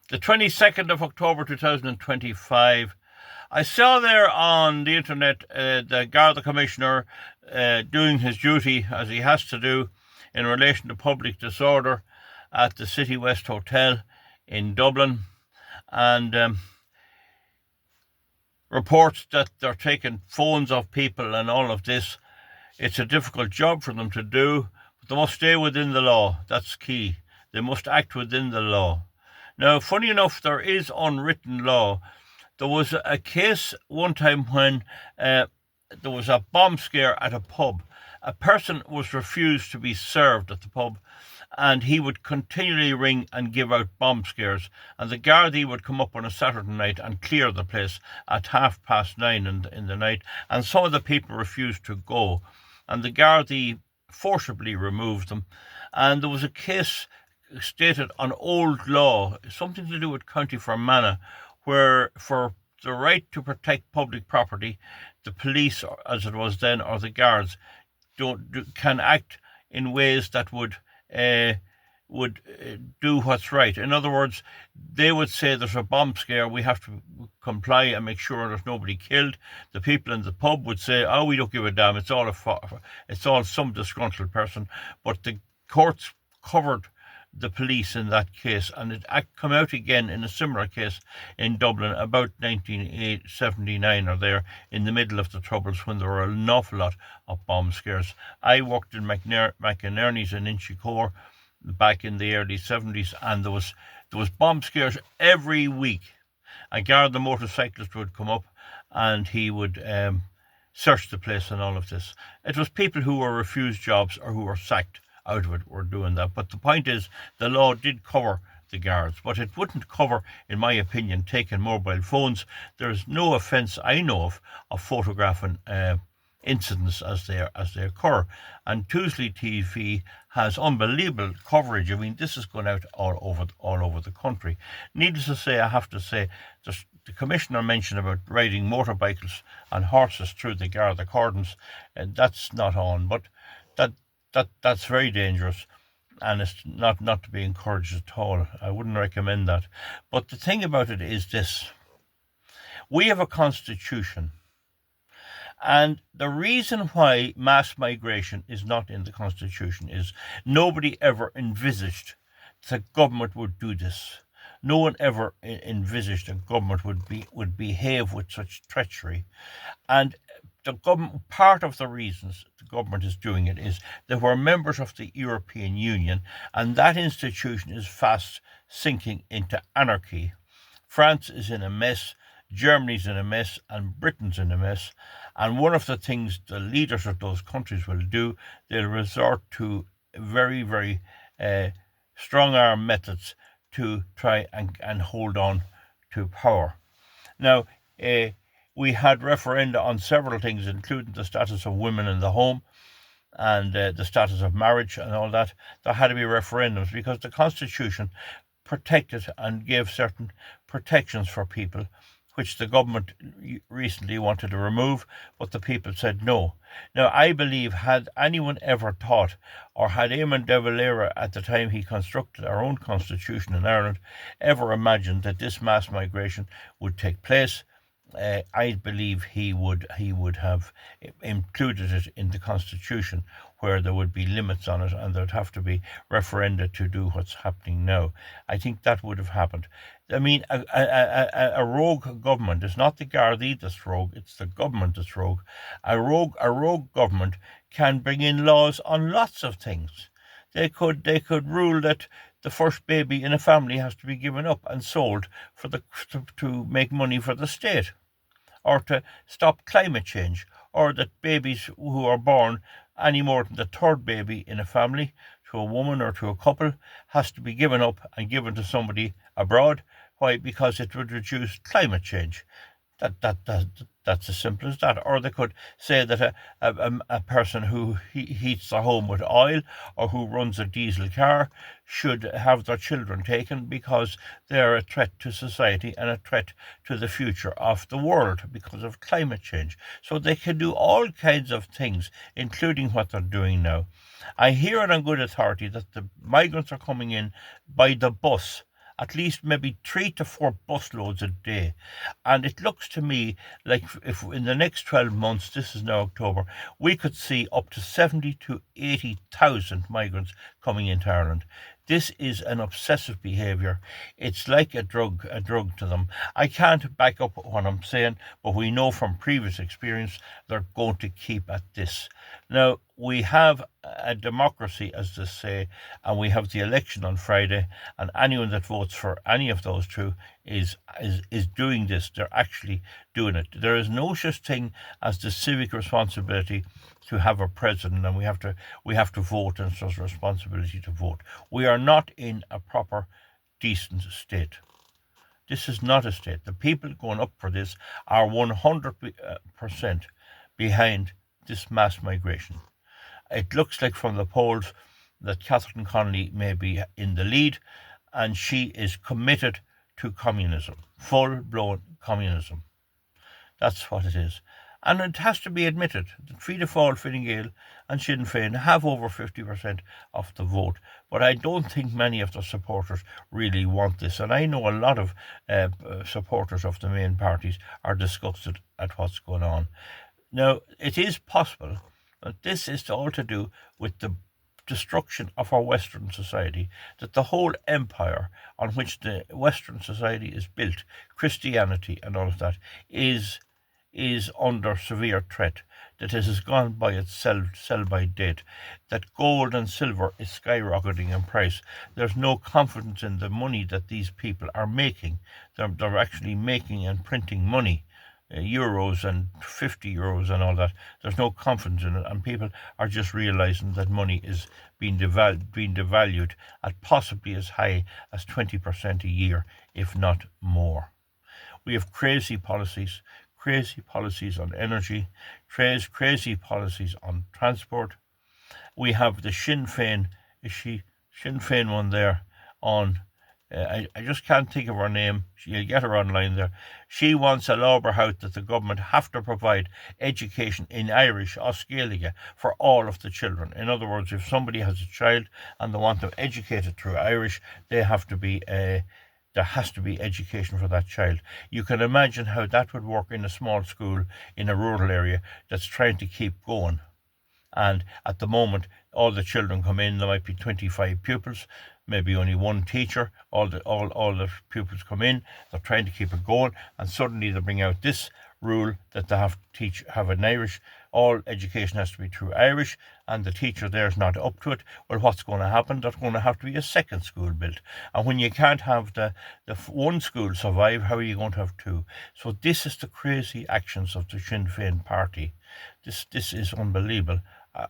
the 22nd of October 2025. I saw there on the internet the Garda Commissioner doing his duty as he has to do in relation to public disorder at the City West Hotel in Dublin, and reports that they're taking phones off people and all of this. It's a difficult job for them to do, but they must stay within the law. That's key. They must act within the law. Now, funny enough, there is unwritten law. There was a case one time when there was a bomb scare at a pub. A person was refused to be served at the pub, and he would continually ring and give out bomb scares. And the Gardaí would come up on a Saturday night and clear the place at 9:30 in the night. And some of the people refused to go. And the Gardaí forcibly removed them. And there was a case stated on old law, something to do with County Fermanagh, where for the right to protect public property, the police, as it was then, or the guards, can act in ways that would do what's right. In other words, they would say there's a bomb scare, we have to comply and make sure there's nobody killed. The people in the pub would say, oh, we don't give a damn, it's all some disgruntled person. But the courts covered the police in that case, and it come out again in a similar case in Dublin about 1979 or there, in the middle of the Troubles, when there were an awful lot of bomb scares. I worked in McInerney's in Inchicore back in the early 70s, and there was bomb scares every week. A Garda motorcyclist would come up and he would search the place and all of this. It was people who were refused jobs or who were sacked out of it were doing that. But the point is, the law did cover the guards, but it wouldn't cover, in my opinion, taking mobile phones. There's no offence I know of photographing incidents as they occur. And Tuesday TV has unbelievable coverage. I mean, this is going out all over the country. Needless to say, I have to say, the Commissioner mentioned about riding motorbikes and horses through the Garda cordons, and that's not on. But that's very dangerous, and it's not to be encouraged at all. I wouldn't recommend that. But the thing about it is this: we have a constitution, and the reason why mass migration is not in the constitution is nobody ever envisaged that government would do this. No one ever envisaged a government would behave with such treachery. And the government, part of the reasons the government is doing it is that we're members of the European Union, and that institution is fast sinking into anarchy. France is in a mess, Germany's in a mess, and Britain's in a mess. And one of the things the leaders of those countries will do, they'll resort to very, very strong arm methods to try and hold on to power. Now, we had referenda on several things, including the status of women in the home and the status of marriage and all that. There had to be referendums because the Constitution protected and gave certain protections for people, which the government recently wanted to remove, but the people said no. Now, I believe, had anyone ever thought, or had Eamon de Valera at the time he constructed our own constitution in Ireland, ever imagined that this mass migration would take place, I believe he would have included it in the constitution, where there would be limits on it and there'd have to be referenda to do what's happening now. I think that would have happened. I mean, a rogue government is not the Gardaí that's rogue, it's the government that's rogue. A rogue government can bring in laws on lots of things. They could rule that the first baby in a family has to be given up and sold to make money for the state, or to stop climate change, or that babies who are born any more than the third baby in a family, to a woman or to a couple, has to be given up and given to somebody abroad. Why? Because it would reduce climate change. That's as simple as that. Or they could say that a person who heats their home with oil or who runs a diesel car should have their children taken because they're a threat to society and a threat to the future of the world because of climate change. So they can do all kinds of things, including what they're doing now. I hear it on good authority that the migrants are coming in by the bus, at least maybe 3 to 4 busloads a day. And it looks to me like if in the next 12 months, this is now October, we could see up to 70 to 80,000 migrants coming into Ireland. This is an obsessive behaviour. It's like a drug to them. I can't back up what I'm saying, but we know from previous experience they're going to keep at this. Now, we have a democracy, as they say, and we have the election on Friday, and anyone that votes for any of those two is doing this. They're actually doing it. There is no such thing as the civic responsibility to have a president, and we have to vote, and it's a responsibility to vote. We are not in a proper, decent state. This is not a state. The people going up for this are 100% behind this mass migration. It looks like from the polls that Catherine Connolly may be in the lead, and she is committed to communism, full-blown communism. That's what it is. And it has to be admitted that Fianna Fáil, Fine Gael and Sinn Féin have over 50% of the vote. But I don't think many of the supporters really want this. And I know a lot of supporters of the main parties are disgusted at what's going on. Now, it is possible that this is all to do with the destruction of our Western society, that the whole empire on which the Western society is built, Christianity and all of that, is under severe threat, that it has gone by itself, sell by date, that gold and silver is skyrocketing in price. There's no confidence in the money that these people are making. They're actually making and printing money, euros and 50 euros and all that. There's no confidence in it, and people are just realizing that money is being devalued at possibly as high as 20% a year, if not more. We have crazy policies on energy, crazy policies on transport. We have the Sinn Féin one there on, I just can't think of her name. You'll get her online there. She wants a Lauber House that the government have to provide education in Irish or Gaeilge for all of the children. In other words, if somebody has a child and they want them educated through Irish, there has to be education for that child. You can imagine how that would work in a small school in a rural area that's trying to keep going. And at the moment, all the children come in, there might be 25 pupils, maybe only one teacher, all the pupils come in, they're trying to keep it going, and suddenly they bring out this rule that they have an Irish, all education has to be through Irish, and the teacher there is not up to it. Well, what's going to happen? There's going to have to be a second school built. And when you can't have the one school survive, how are you going to have two? So this is the crazy actions of the Sinn Féin party. This is unbelievable.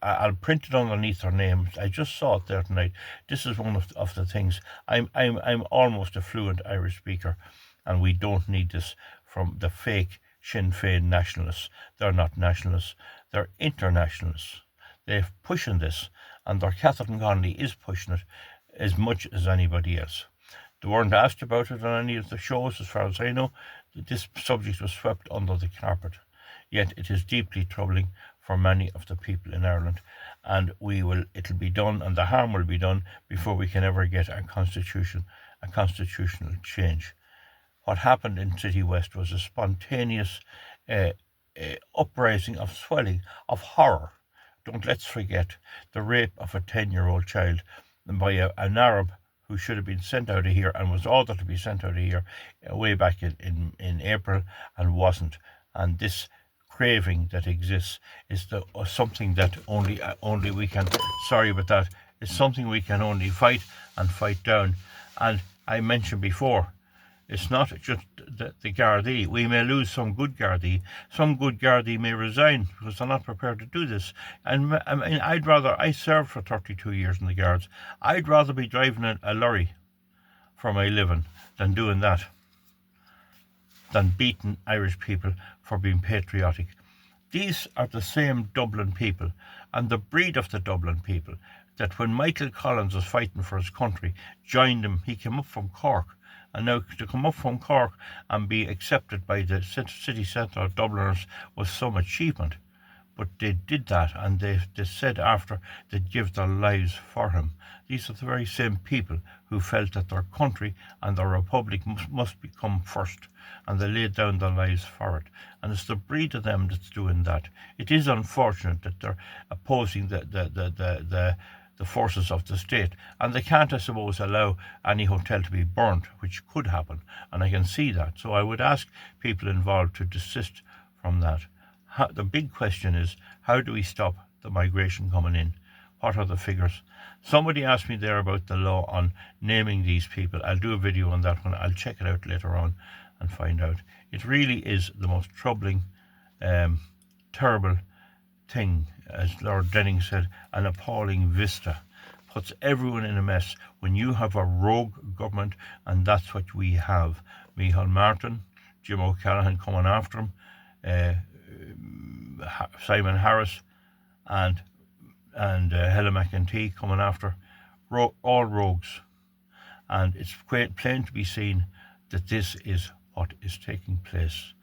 I'll print it underneath their names. I just saw it there tonight. This is one of the things. I'm almost a fluent Irish speaker, and we don't need this from the fake Sinn Féin nationalists. They're not nationalists, they're internationalists. They're pushing this, and their Catherine Connolly is pushing it as much as anybody else. They weren't asked about it on any of the shows, as far as I know. This subject was swept under the carpet. Yet it is deeply troubling for many of the people in Ireland, and it'll be done, and the harm will be done before we can ever get a constitutional change. What happened in City West was a spontaneous uprising of swelling, of horror. Let's forget the rape of a 10-year-old child by an Arab who should have been sent out of here and was ordered to be sent out of here way back in April and wasn't. And this craving that exists is something that only we can, sorry about that, it's something we can only fight down. And I mentioned before, it's not just the Gardaí. We may lose some good Gardaí. Some good Gardaí may resign because they're not prepared to do this. And I mean, I served for 32 years in the Guards. I'd rather be driving a lorry for my living than doing that, than beating Irish people for being patriotic. These are the same Dublin people, and the breed of the Dublin people, that when Michael Collins was fighting for his country, joined him. He came up from Cork. And now to come up from Cork and be accepted by the city centre of Dubliners was some achievement. but they did that, and they said after they'd give their lives for him. These are the very same people who felt that their country and their republic must become first, and they laid down their lives for it. And it's the breed of them that's doing that. It is unfortunate that they're opposing the forces of the state, and they can't, I suppose, allow any hotel to be burnt, which could happen, and I can see that. So I would ask people involved to desist from that. The big question is, how do we stop the migration coming in? What are the figures? Somebody asked me there about the law on naming these people. I'll do a video on that one. I'll check it out later on and find out. It really is the most troubling, terrible thing, as Lord Denning said, an appalling vista. Puts everyone in a mess when you have a rogue government, and that's what we have. Micheál Martin, Jim O'Callaghan coming after him, Simon Harris and Helen McEntee coming after, all rogues. And it's quite plain to be seen that this is what is taking place.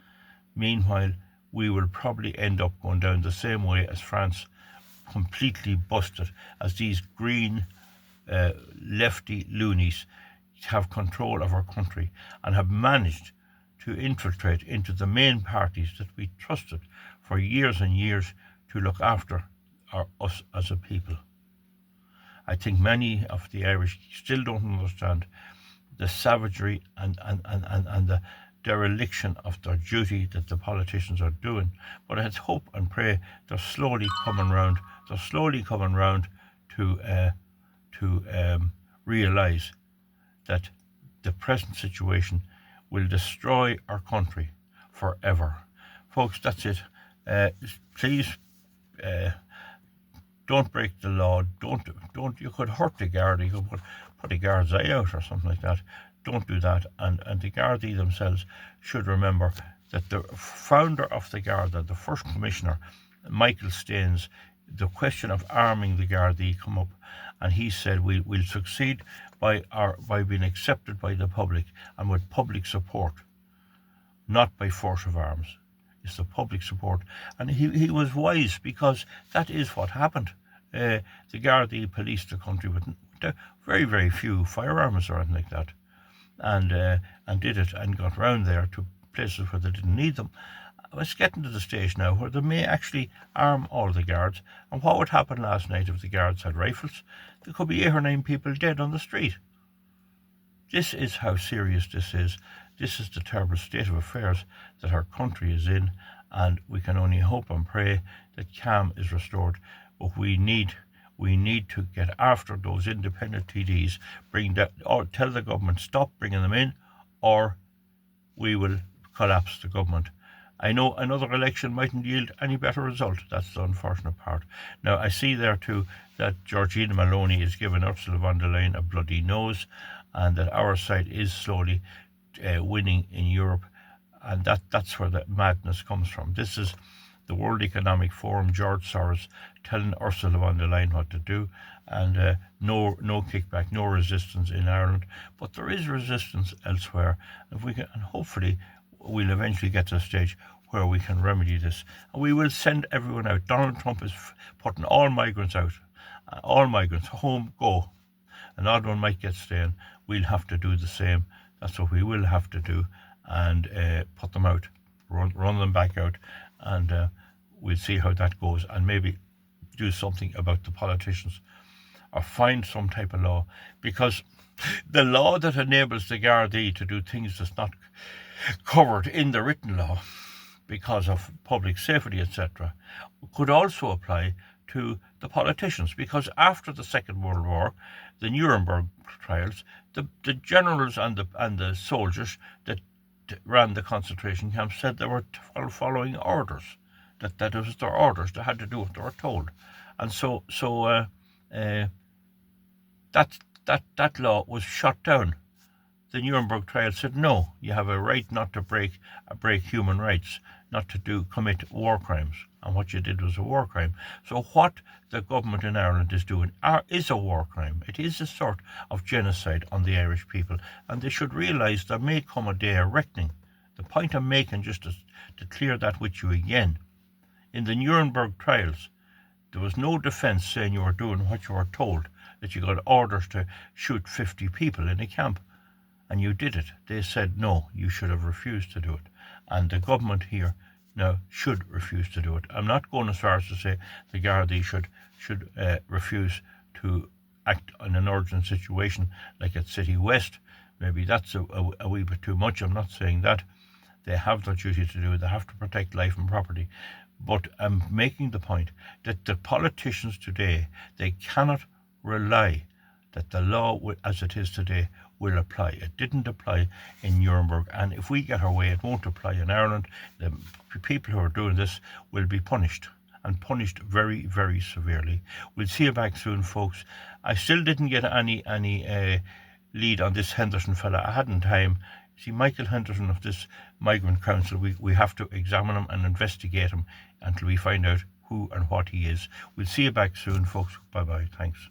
Meanwhile, we will probably end up going down the same way as France, completely busted, as these green lefty loonies have control of our country and have managed to infiltrate into the main parties that we trusted for years and years to look after us as a people. I think many of the Irish still don't understand the savagery and the dereliction of their duty that the politicians are doing. But I hope and pray they're slowly coming round. They're slowly coming round to realise that the present situation will destroy our country forever. Folks, that's it. Please don't break the law. Don't. You could hurt the Gardaí. You could put the guard's eye out or something like that. Don't do that. And the Gardaí themselves should remember that the founder of the Garda, the first commissioner, Michael Staines, the question of arming the Gardaí come up, and he said we'll succeed by being accepted by the public and with public support, not by force of arms. It's the public support. And he was wise, because that is what happened. The Gardaí policed the country with very, very few firearms or anything like that, and did it and got round there to places where they didn't need them. It's getting to the stage now where they may actually arm all the guards. And what would happen last night if the guards had rifles? There could be 8 or 9 people dead on the street. This is how serious this is. This is the terrible state of affairs that our country is in, and we can only hope and pray that calm is restored. But we need to get after those independent TDs, or tell the government stop bringing them in, or we will collapse the government. I know another election mightn't yield any better result. That's the unfortunate part. Now, I see there too that Georgina Maloney is giving Ursula von der Leyen a bloody nose, and that our side is slowly winning in Europe, and that's where the madness comes from. This is the World Economic Forum, George Soros telling Ursula von der Leyen what to do, and no kickback, no resistance in Ireland, but there is resistance elsewhere. If we can, and hopefully we'll eventually get to a stage where we can remedy this, and we will send everyone out. Donald Trump is putting all migrants out, all migrants home, go. An odd one might get staying. We'll have to do the same. That's what we will have to do, and put them out, run them back out, and we'll see how that goes, and maybe do something about the politicians, or find some type of law, because the law that enables the Gardaí to do things that's not covered in the written law because of public safety, etc., could also apply to the politicians, because after the Second World War, the Nuremberg trials, the generals and the soldiers that ran the concentration camps said they were following orders, that it was their orders, they had to do what they were told, and so that law was shut down. The Nuremberg trial said no, you have a right not to break human rights, not to commit war crimes, and what you did was a war crime. So what the government in Ireland is doing is a war crime. It is a sort of genocide on the Irish people, and they should realise there may come a day of reckoning. The point I'm making, just to clear that with you again, In the Nuremberg trials, there was no defence saying you were doing what you were told, that you got orders to shoot 50 people in a camp, and you did it. They said, no, you should have refused to do it. And the government here now should refuse to do it. I'm not going as far as to say the Gardaí should refuse to act in an urgent situation like at City West. Maybe that's a wee bit too much. I'm not saying that. They have their duty to do it. They have to protect life and property. But I'm making the point that the politicians today, they cannot rely that the law as it is today will apply. It didn't apply in Nuremberg, and if we get our way, it won't apply in Ireland. The people who are doing this will be punished, and punished very, very severely. We'll see you back soon, folks. I still didn't get any lead on this Henderson fella. I hadn't time. See, Michael Henderson of this Migrant Council, we have to examine him and investigate him until we find out who and what he is. We'll see you back soon, folks. Bye-bye. Thanks.